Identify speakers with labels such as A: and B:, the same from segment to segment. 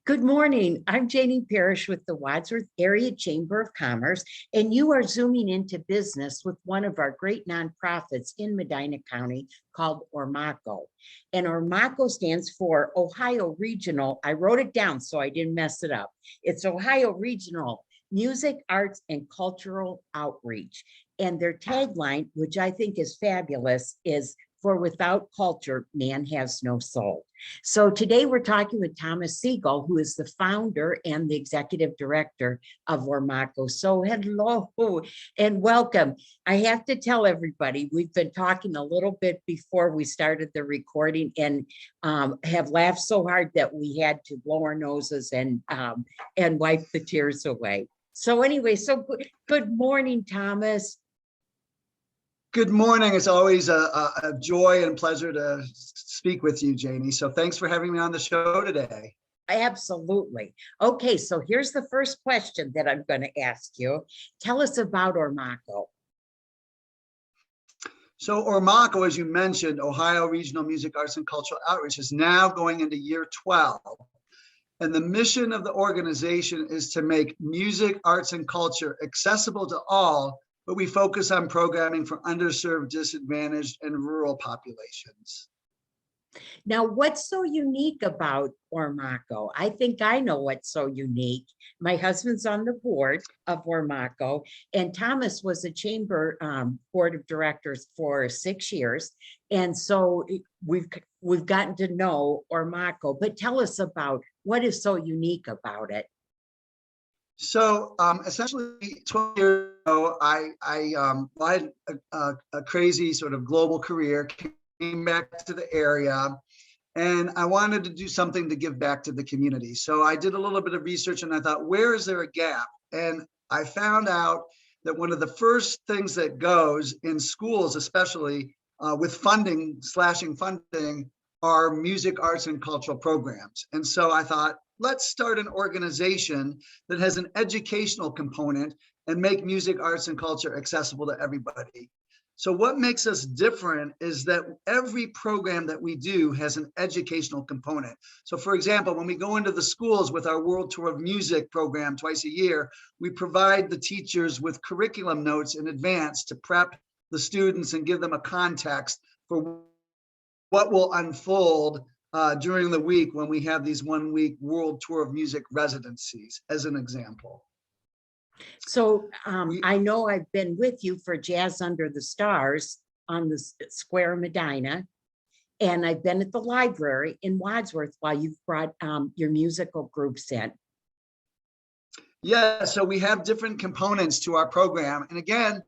A: Good morning. I'm Janie Parrish with the Wadsworth Area Chamber of Commerce, and you are zooming into business with one of our great nonprofits in Medina County called ORMACO. And ORMACO stands for Ohio Regional. I wrote it down so I didn't mess it up. It's Ohio Regional Music, Arts, and Cultural Outreach. And their tagline, which I think is fabulous, is "For without culture, man has no soul." So today we're talking with Thomas Sigel, who is the founder and the executive director of ORMACO. So hello and welcome. I have to tell everybody, we've been talking a little bit before we started the recording and have laughed so hard that we had to blow our noses and wipe the tears away. So anyway, good morning, Thomas.
B: Good morning. It's always a joy and pleasure to speak with you, Janie. So thanks for having me on the show today.
A: Absolutely. Okay, so here's the first question that I'm going to ask you. Tell us about ORMACO.
B: So ORMACO, as you mentioned, Ohio Regional Music, Arts, and Cultural Outreach, is now going into year 12. And the mission of the organization is to make music, arts, and culture accessible to all, but we focus on programming for underserved, disadvantaged, and rural populations.
A: Now, what's so unique about ORMACO? I think I know what's so unique. My husband's on the board of ORMACO, and Thomas was a chamber board of directors for 6 years. And so we've gotten to know ORMACO, but tell us about what is so unique about it.
B: So essentially 12 years ago, I had a crazy sort of global career, came back to the area, and I wanted to do something to give back to the community. So I did a little bit of research and I thought, where is there a gap? And I found out that one of the first things that goes in schools, especially with slashing funding, are music, arts, and cultural programs. And so I thought, let's start an organization that has an educational component and make music, arts, and culture accessible to everybody. So what makes us different is that every program that we do has an educational component. So for example, when we go into the schools with our World Tour of Music program twice a year, we provide the teachers with curriculum notes in advance to prep the students and give them a context for what will unfold during the week when we have these 1-week World Tour of Music residencies, as an example.
A: So I know I've been with you for Jazz Under the Stars on the Square Medina, and I've been at the library in Wadsworth while you've brought your musical groups in.
B: Yeah, so we have different components to our program. And again,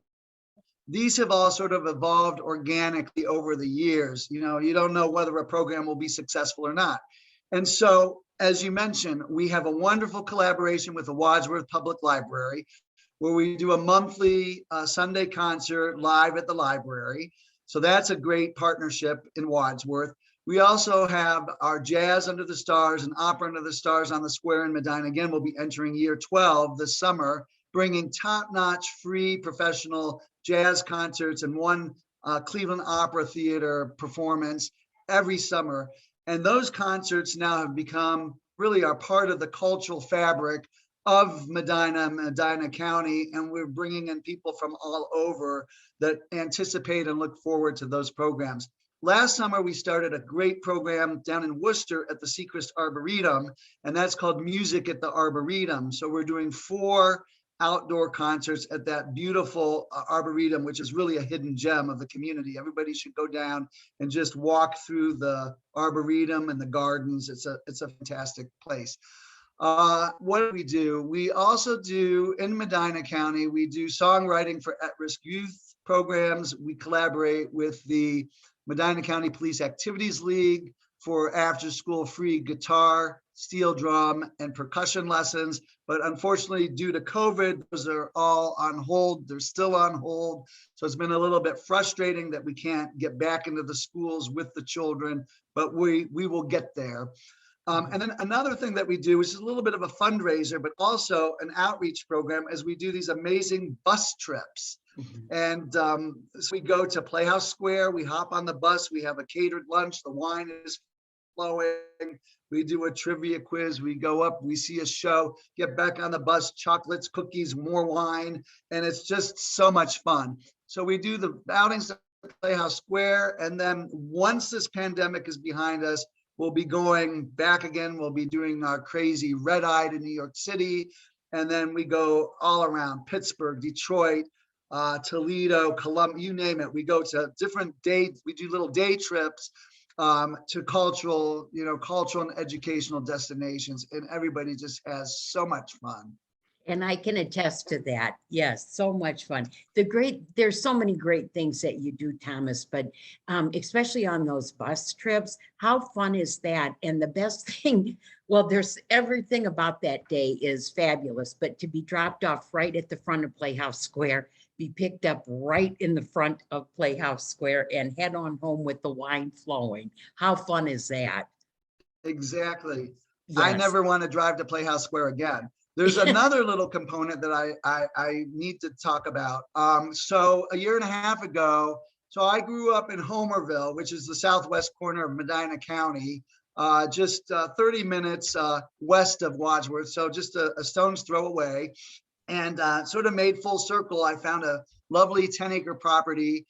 B: these have all sort of evolved organically over the years. You know, you don't know whether a program will be successful or not. And so, as you mentioned, we have a wonderful collaboration with the Wadsworth Public Library, where we do a monthly Sunday concert live at the library. So that's a great partnership in Wadsworth. We also have our Jazz Under the Stars and Opera Under the Stars on the Square in Medina. Again, we'll be entering year 12 this summer, bringing top-notch free professional jazz concerts and one Cleveland Opera Theater performance every summer. And those concerts now have become really are part of the cultural fabric of Medina County. And we're bringing in people from all over that anticipate and look forward to those programs. Last summer, we started a great program down in Worcester at the Sechrist Arboretum, and that's called Music at the Arboretum. So we're doing 4 outdoor concerts at that beautiful arboretum, which is really a hidden gem of the community. Everybody should go down and just walk through the arboretum and the gardens. It's a fantastic place. What do we do? We also do in Medina County, we do songwriting for at-risk youth programs. We collaborate with the Medina County Police Activities League for after-school free guitar, steel drum, and percussion lessons. But unfortunately, due to COVID, those are all on hold. They're still on hold. So it's been a little bit frustrating that we can't get back into the schools with the children, but we will get there. And then another thing that we do, which is a little bit of a fundraiser, but also an outreach program, is we do these amazing bus trips. And so we go to Playhouse Square, we hop on the bus, we have a catered lunch, the wine is flowing. We do a trivia quiz. We go up, we see a show, get back on the bus, chocolates, cookies, more wine, and it's just so much fun. So we do the outings at Playhouse Square, and then once this pandemic is behind us, we'll be going back again. We'll be doing our crazy Red Eye to New York City, and then we go all around Pittsburgh, Detroit, Toledo, Columbia, you name it. We go to different dates. We do little day trips to cultural and educational destinations, and everybody just has so much fun.
A: And I can attest to that. Yes, so much fun. There's so many great things that you do, Thomas, but especially on those bus trips, how fun is that? And the best thing, well, there's everything about that day is fabulous, but to be dropped off right at the front of Playhouse Square, be picked up right in the front of Playhouse Square and head on home with the wine flowing. How fun is that?
B: Exactly. I
A: Yes.
B: never want to drive to Playhouse Square again. There's another little component that I need to talk about. So a year and a half ago, so I grew up in Homerville, which is the southwest corner of Medina County, just 30 minutes west of Wadsworth, so just a stone's throw away. And sort of made full circle. I found a lovely 10-acre property,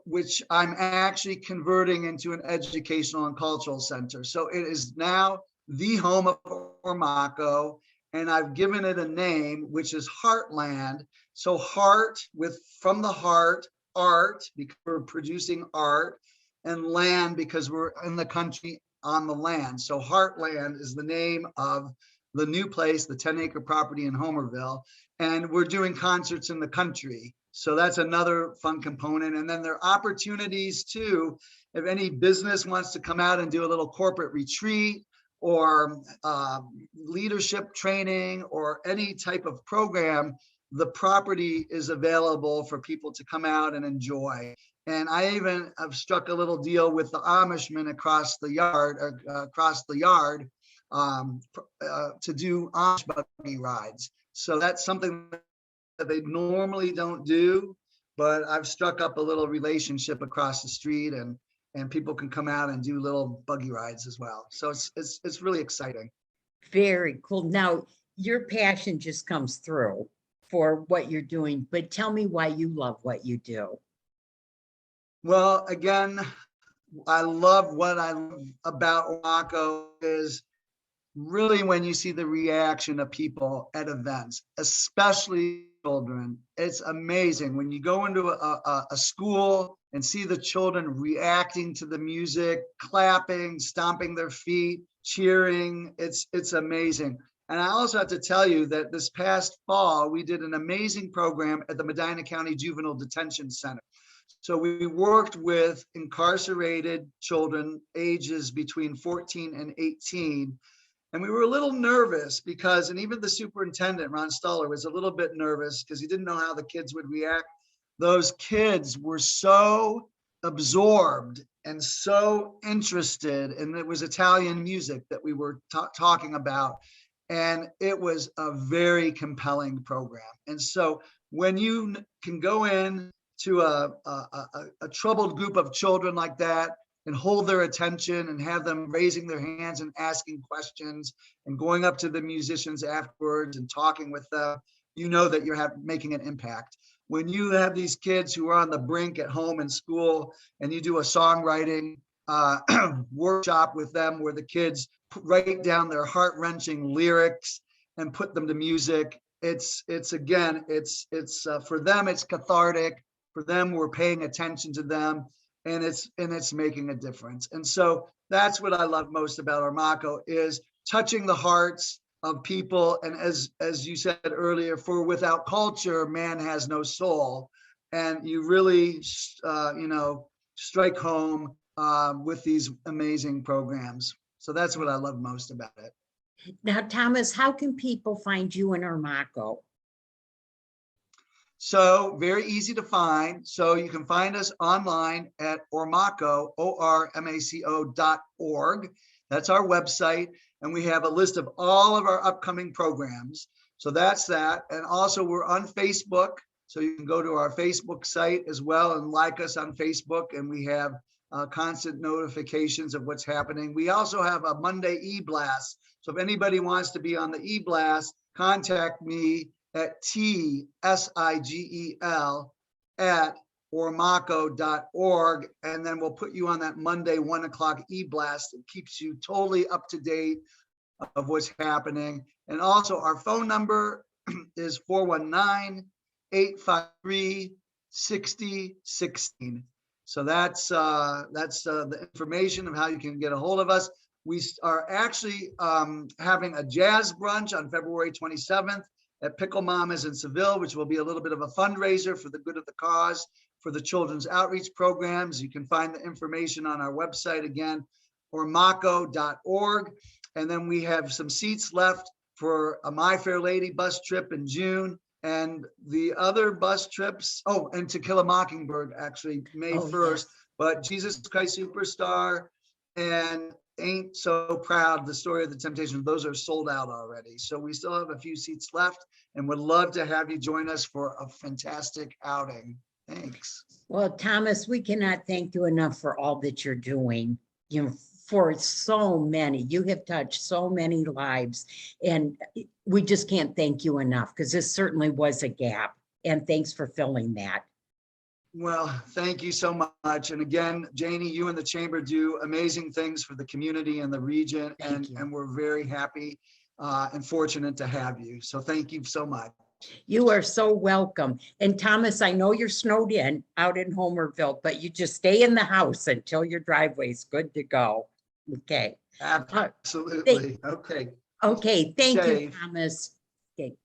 B: which I'm actually converting into an educational and cultural center. So it is now the home of ORMACO, and I've given it a name, which is Heartland. So heart from the heart, art, because we're producing art, and land because we're in the country on the land. So Heartland is the name of the new place, the 10-acre property in Homerville, and we're doing concerts in the country. So that's another fun component. And then there are opportunities too, if any business wants to come out and do a little corporate retreat or leadership training or any type of program, the property is available for people to come out and enjoy. And I even have struck a little deal with the Amishmen across the yard, to do Amish buggy rides. So that's something that they normally don't do, but I've struck up a little relationship across the street, and people can come out and do little buggy rides as well. So it's really exciting.
A: Very cool. Now, your passion just comes through for what you're doing, but tell me why you love what you do.
B: Well, again, I love what I love about ORMACO is really when you see the reaction of people at events, especially children. It's amazing when you go into a school and see the children reacting to the music, clapping, stomping their feet, cheering. It's amazing. And I also have to tell you that this past fall, we did an amazing program at the Medina County Juvenile Detention Center. So we worked with incarcerated children ages between 14 and 18. And we were a little nervous because, and even the superintendent, Ron Stoller, was a little bit nervous because he didn't know how the kids would react. Those kids were so absorbed and so interested, and it was Italian music that we were talking about. And it was a very compelling program. And so when you can go in to a troubled group of children like that and hold their attention and have them raising their hands and asking questions and going up to the musicians afterwards and talking with them, you know that you're making an impact. When you have these kids who are on the brink at home and school and you do a songwriting workshop with them where the kids write down their heart-wrenching lyrics and put them to music, it's for them, it's cathartic. For them, we're paying attention to them, and it's making a difference. And so that's what I love most about ORMACO is touching the hearts of people. And as you said earlier, for without culture, man has no soul. And you really, strike home with these amazing programs. So that's what I love most about it.
A: Now, Thomas, how can people find you in ORMACO?
B: So very easy to find. So you can find us online at ORMACO, ORMACO.org. That's our website. And we have a list of all of our upcoming programs. So that's that. And also we're on Facebook. So you can go to our Facebook site as well and like us on Facebook. And we have constant notifications of what's happening. We also have a Monday e-blast. So if anybody wants to be on the e-blast, contact me at tsigel@ormaco.org, and then we'll put you on that Monday 1 o'clock e-blast. It keeps you totally up to date of what's happening. And also our phone number is 419-853-6016. So that's the information of how you can get a hold of us. We are actually having a jazz brunch on February 27th at Pickle Mamas in Seville, which will be a little bit of a fundraiser for the good of the cause for the children's outreach programs. You can find the information on our website again, ormaco.org. And then we have some seats left for a My Fair Lady bus trip in June, and the other bus trips. Oh, and To Kill a Mockingbird, actually May 1st.
A: Yes.
B: But Jesus Christ Superstar and Ain't So Proud, the Story of the Temptation, those are sold out already. So we still have a few seats left, and would love to have you join us for a fantastic outing. Thanks.
A: Well, Thomas, we cannot thank you enough for all that you're doing, for so many. You have touched so many lives, and we just can't thank you enough, because this certainly was a gap. And thanks for filling that.
B: Well, thank you so much. And again, Janie, you and the chamber do amazing things for the community and the region, and we're very happy and fortunate to have you. So thank you so much.
A: You are so welcome. And Thomas, I know you're snowed in out in Homerville, but you just stay in the house until your driveway's good to go. Okay.
B: Absolutely. Okay.
A: Okay. Thank you,
B: Safe.
A: Thomas. Okay.